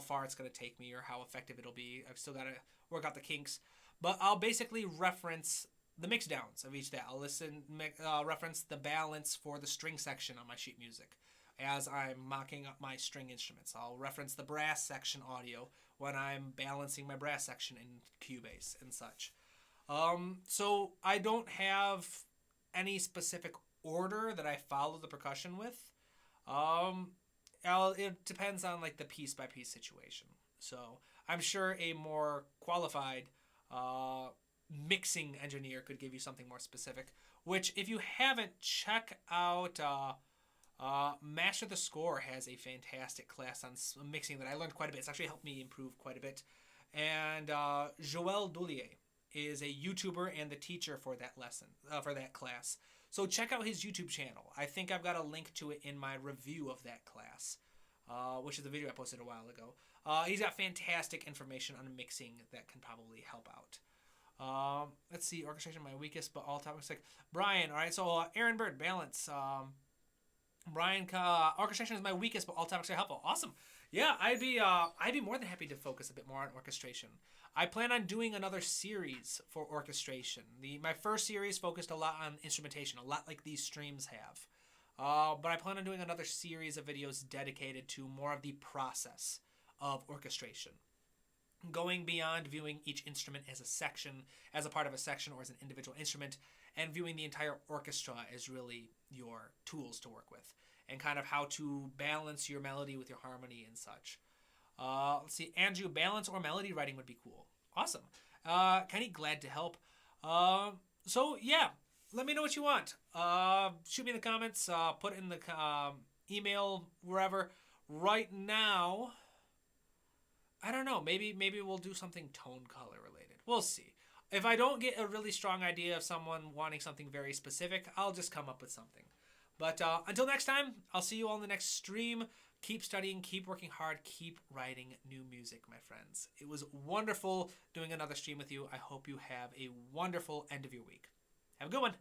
far it's going to take me or how effective it'll be. I've still got to work out the kinks. But I'll basically reference the mix downs of each that. I'll reference the balance for the string section on my sheet music as I'm mocking up my string instruments. I'll reference the brass section audio when I'm balancing my brass section in Cubase and such. So I don't have any specific order that I follow the percussion with. It depends on like the piece by piece situation. So I'm sure a more qualified mixing engineer could give you something more specific. Which, if you haven't, check out Master the Score has a fantastic class on mixing that I learned quite a bit. It's actually helped me improve quite a bit. And Joël Doulier is a YouTuber and the teacher for that lesson, for that class. So check out his YouTube channel. I think I've got a link to it in my review of that class, which is the video I posted a while ago. He's got fantastic information on mixing that can probably help out. Let's see, orchestration my weakest, but all topics like Brian. All right, so Aaron Bird, balance. Brian, orchestration is my weakest, but all topics are helpful. Awesome. Yeah, I'd be more than happy to focus a bit more on orchestration. I plan on doing another series for orchestration. My first series focused a lot on instrumentation, a lot like these streams have. But I plan on doing another series of videos dedicated to more of the process of orchestration. Going beyond viewing each instrument as a section, as a part of a section or as an individual instrument, and viewing the entire orchestra as really your tools to work with, and kind of how to balance your melody with your harmony and such. Let's see, Andrew, balance or melody writing would be cool. Awesome. Kenny, glad to help. So yeah, let me know what you want. Shoot me in the comments, put it in the email, wherever. Right now, I don't know, maybe we'll do something tone color related. We'll see. If I don't get a really strong idea of someone wanting something very specific, I'll just come up with something. But until next time, I'll see you all in the next stream. Keep studying, keep working hard, keep writing new music, my friends. It was wonderful doing another stream with you. I hope you have a wonderful end of your week. Have a good one.